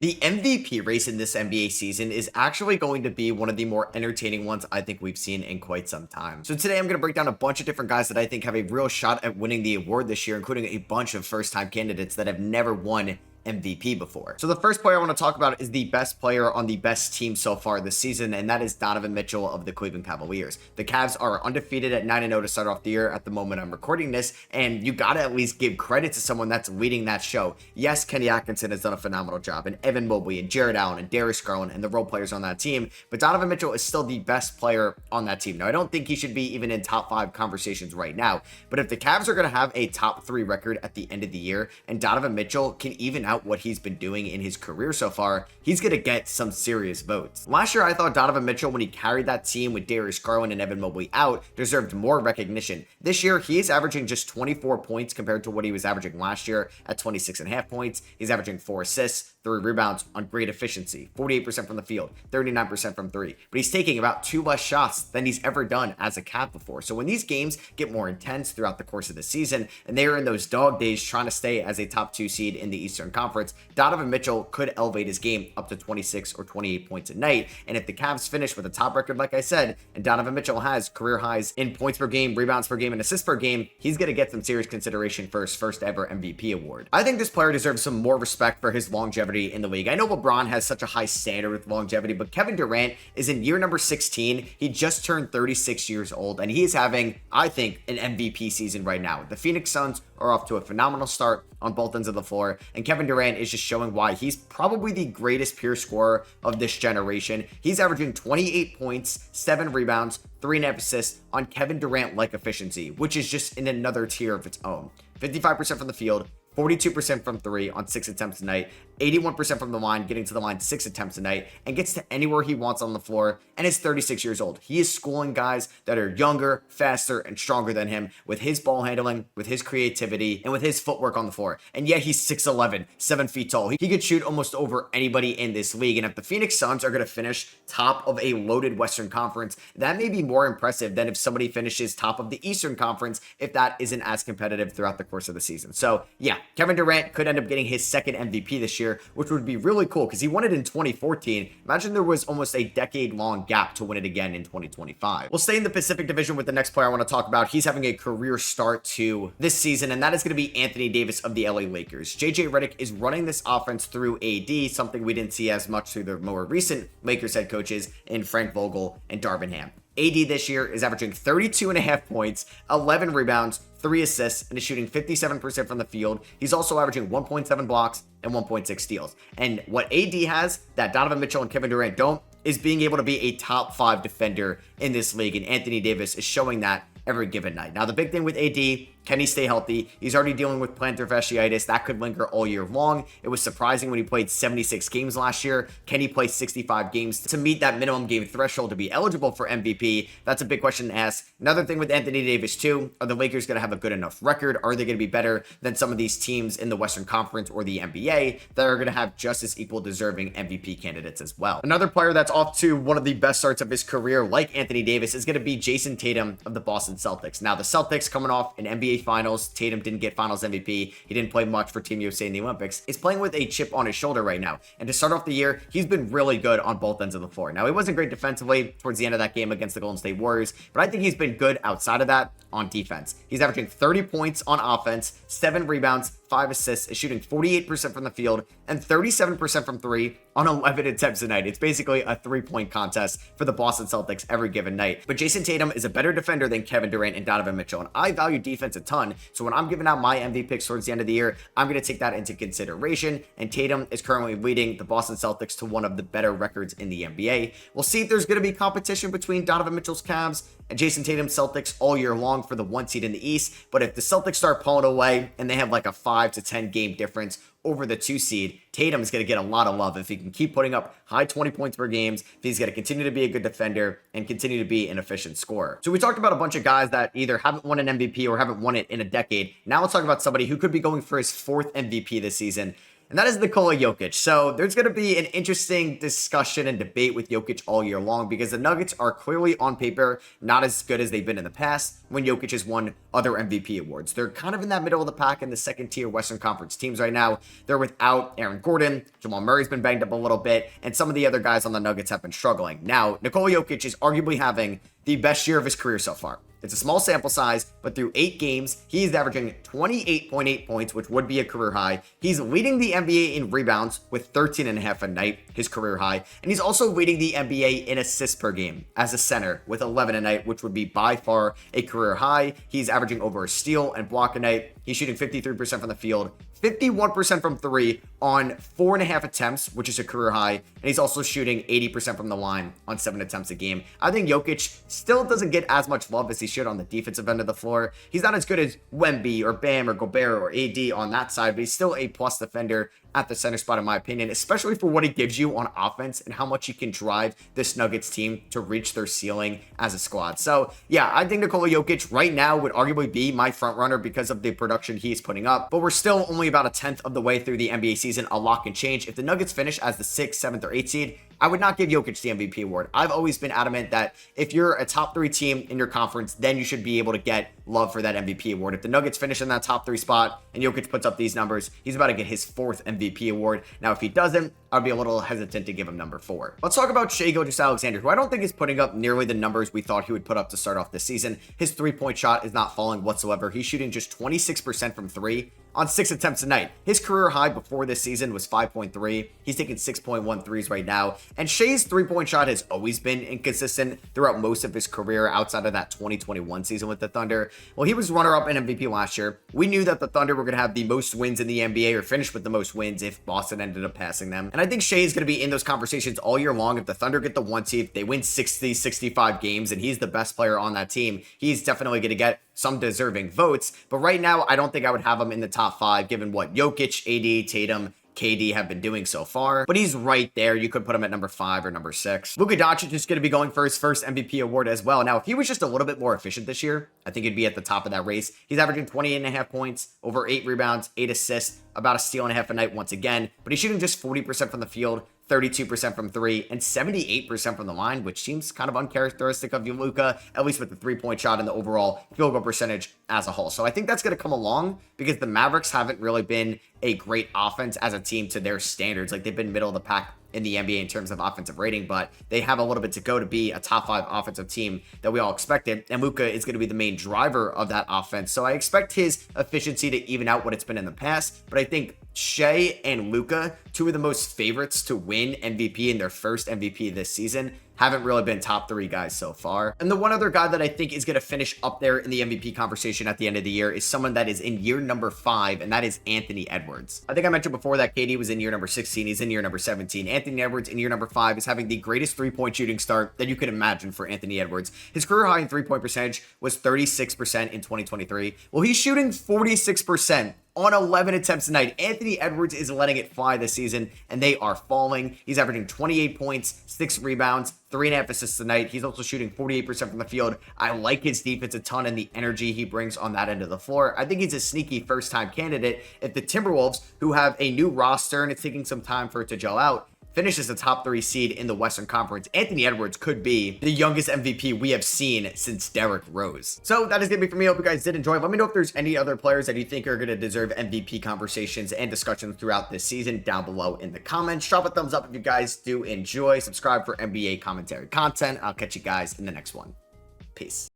The MVP race in this NBA season is actually going to be one of the more entertaining ones I think we've seen in quite some time. So today I'm going to break down a bunch of different guys that I think have a real shot at winning the award this year, including a bunch of first-time candidates that have never won MVP before. So the first player I want to talk about is the best player on the best team so far this season, and that is Donovan Mitchell of the Cleveland Cavaliers. The Cavs are undefeated at 9-0 to start off the year at the moment I'm recording this, and you got to at least give credit to someone that's leading that show. Yes, Kenny Atkinson has done a phenomenal job, and Evan Mobley and Jared Allen and Darius Garland and the role players on that team, but Donovan Mitchell is still the best player on that team. Now, I don't think he should be even in top 5 conversations right now, but if the Cavs are going to have a top 3 record at the end of the year, and Donovan Mitchell can even out what he's been doing in his career so far, he's going to get some serious votes. Last year, I thought Donovan Mitchell, when he carried that team with Darius Garland and Evan Mobley out, deserved more recognition. This year, he is averaging just 24 points compared to what he was averaging last year at 26.5 points. He's averaging 4 assists, 3 rebounds on great efficiency, 48% from the field, 39% from 3. But he's taking about 2 less shots than he's ever done as a Cav before. So when these games get more intense throughout the course of the season, and they are in those dog days trying to stay as a top 2 seed in the Eastern Conference, Donovan Mitchell could elevate his game up to 26 or 28 points a night. And if the Cavs finish with a top record, like I said, and Donovan Mitchell has career highs in points per game, rebounds per game, and assists per game, he's going to get some serious consideration for his first ever MVP award. I think this player deserves some more respect for his longevity in the league. I know LeBron has such a high standard with longevity, but Kevin Durant is in year number 16. He just turned 36 years old, and he is having, I think, an MVP season right now. The Phoenix Suns are off to a phenomenal start on both ends of the floor, and Kevin Durant is just showing why he's probably the greatest pure scorer of this generation. He's averaging 28 points, 7 rebounds, 3.5 assists on Kevin Durant-like efficiency, which is just in another tier of its own. 55% from the field, 42% from 3 on 6 attempts a night, 81% from the line, getting to the line 6 attempts a night, and gets to anywhere he wants on the floor, and is 36 years old. He is schooling guys that are younger, faster, and stronger than him with his ball handling, with his creativity, and with his footwork on the floor. And yet he's 6'11", 7 feet tall. He could shoot almost over anybody in this league, and if the Phoenix Suns are going to finish top of a loaded Western Conference, that may be more impressive than if somebody finishes top of the Eastern Conference, if that isn't as competitive throughout the course of the season. So yeah, Kevin Durant could end up getting his second MVP this year, which would be really cool because he won it in 2014. Imagine there was almost a decade-long gap to win it again in 2025. We'll stay in the Pacific Division with the next player I want to talk about. He's having a career start to this season, and that is going to be Anthony Davis of the LA Lakers. JJ Redick is running this offense through AD, something we didn't see as much through the more recent Lakers head coaches in Frank Vogel and Darvin Ham. AD this year is averaging 32.5 points, 11 rebounds, 3 assists, and is shooting 57% from the field. He's also averaging 1.7 blocks and 1.6 steals. And what AD has that Donovan Mitchell and Kevin Durant don't is being able to be a top 5 defender in this league, and Anthony Davis is showing that every given night. Now, the big thing with AD, can he stay healthy? He's already dealing with plantar fasciitis. That could linger all year long. It was surprising when he played 76 games last year. Can he play 65 games to meet that minimum game threshold to be eligible for MVP? That's a big question to ask. Another thing with Anthony Davis, too, are the Lakers going to have a good enough record? Are they going to be better than some of these teams in the Western Conference or the NBA that are going to have just as equal deserving MVP candidates as well? Another player that's off to one of the best starts of his career, like Anthony Davis, is going to be Jayson Tatum of the Boston Celtics. Now, the Celtics coming off an NBA Finals. Tatum didn't get Finals MVP. He didn't play much for Team USA in the Olympics. He's playing with a chip on his shoulder right now. And to start off the year, he's been really good on both ends of the floor. Now, he wasn't great defensively towards the end of that game against the Golden State Warriors, but I think he's been good outside of that on defense. He's averaging 30 points on offense, 7 rebounds, 5 assists, is shooting 48% from the field, and 37% from 3 on 11 attempts a night. It's basically a 3-point contest for the Boston Celtics every given night. But Jayson Tatum is a better defender than Kevin Durant and Donovan Mitchell, and I value defense a ton. So when I'm giving out my MVP picks towards the end of the year, I'm going to take that into consideration, and Tatum is currently leading the Boston Celtics to one of the better records in the NBA. We'll see if there's going to be competition between Donovan Mitchell's Cavs and Jayson Tatum's Celtics all year long for the 1 seed in the East, but if the Celtics start pulling away and they have like a 5 to 10 game difference over the 2 seed, Tatum is going to get a lot of love if he can keep putting up high 20 points per game, if he's going to continue to be a good defender and continue to be an efficient scorer. So we talked about a bunch of guys that either haven't won an MVP or haven't won it in a decade. Now let's talk about somebody who could be going for his 4th MVP this season. and that is Nikola Jokic. So there's going to be an interesting discussion and debate with Jokic all year long because the Nuggets are clearly on paper not as good as they've been in the past when Jokic has won other MVP awards. They're kind of in that middle of the pack in the second tier Western Conference teams right now. They're without Aaron Gordon. Jamal Murray's been banged up a little bit, and some of the other guys on the Nuggets have been struggling. Now, Nikola Jokic is arguably having the best year of his career so far. It's a small sample size, but through 8 games, he's averaging 28.8 points, which would be a career high. He's leading the NBA in rebounds with 13.5 a night, his career high. And he's also leading the NBA in assists per game as a center with 11 a night, which would be by far a career high. He's averaging over a steal and block a night. He's shooting 53% from the field, 51% from 3 on 4.5 attempts, which is a career high. And he's also shooting 80% from the line on 7 attempts a game. I think Jokic still doesn't get as much love as he should on the defensive end of the floor. He's not as good as Wemby or Bam or Gobert or AD on that side, but he's still a plus defender at the center spot, in my opinion, especially for what he gives you on offense and how much he can drive this Nuggets team to reach their ceiling as a squad. So yeah, I think Nikola Jokic right now would arguably be my front runner because of the production he's putting up, but we're still only about a 10th of the way through the NBA season. A lot can change. If the Nuggets finish as the 6th, 7th, or 8th seed, I would not give Jokic the MVP award. I've always been adamant that if you're a top 3 team in your conference, then you should be able to get love for that MVP award. If the Nuggets finish in that top 3 spot and Jokic puts up these numbers, he's about to get his 4th MVP award. Now, if he doesn't, I'd be a little hesitant to give him number 4. Let's talk about Shai Gilgeous-Alexander, who I don't think is putting up nearly the numbers we thought he would put up to start off this season. His 3-point shot is not falling whatsoever. He's shooting just 26% from 3 on 6 attempts a night. His career high before this season was 5.3. He's taking 6.1 threes right now. And Shai's 3-point shot has always been inconsistent throughout most of his career outside of that 2021 season with the Thunder. Well, he was runner-up in MVP last year. We knew that the Thunder were going to have the most wins in the NBA or finish with the most wins if Boston ended up passing them. And I think Shai is going to be in those conversations all year long. If the Thunder get the 1 seed, they win 60, 65 games, and he's the best player on that team, he's definitely going to get some deserving votes. But right now, I don't think I would have him in the top 5, given what Jokic, AD, Tatum, KD have been doing so far, but he's right there. You could put him at number 5 or number 6. Luka Doncic is going to be going for his first MVP award as well. Now, if he was just a little bit more efficient this year, I think he'd be at the top of that race. He's averaging 28.5 points, over 8 rebounds, 8 assists, about a steal and a half a night once again, but he's shooting just 40% from the field, 32% from 3, and 78% from the line, which seems kind of uncharacteristic of Luka, at least with the 3-point shot and the overall field goal percentage as a whole. So I think that's going to come along because the Mavericks haven't really been a great offense as a team to their standards. Like, they've been middle of the pack in the NBA in terms of offensive rating, but they have a little bit to go to be a top 5 offensive team that we all expected, and Luka is going to be the main driver of that offense. So I expect his efficiency to even out what it's been in the past, but I think Shai and Luka, 2 of the most favorites to win MVP in their first MVP this season, haven't really been top 3 guys so far. And the one other guy that I think is going to finish up there in the MVP conversation at the end of the year is someone that is in year number 5, and that is Anthony Edwards. I think I mentioned before that KD was in year number 16. He's in year number 17. Anthony Edwards in year number 5 is having the greatest 3-point shooting start that you could imagine for Anthony Edwards. His career high in 3-point percentage was 36% in 2023. Well, he's shooting 46% on 11 attempts a night. Anthony Edwards is letting it fly this season, and they are falling. He's averaging 28 points, 6 rebounds, 3.5 assists a night. He's also shooting 48% from the field. I like his defense a ton and the energy he brings on that end of the floor. I think he's a sneaky first-time candidate if the Timberwolves, who have a new roster and it's taking some time for it to gel out, finishes the top 3 seed in the Western Conference. Anthony Edwards could be the youngest MVP we have seen since Derrick Rose. So that is going to be for me. I hope you guys did enjoy. Let me know if there's any other players that you think are going to deserve MVP conversations and discussions throughout this season down below in the comments. Drop a thumbs up if you guys do enjoy. Subscribe for NBA commentary content. I'll catch you guys in the next one. Peace.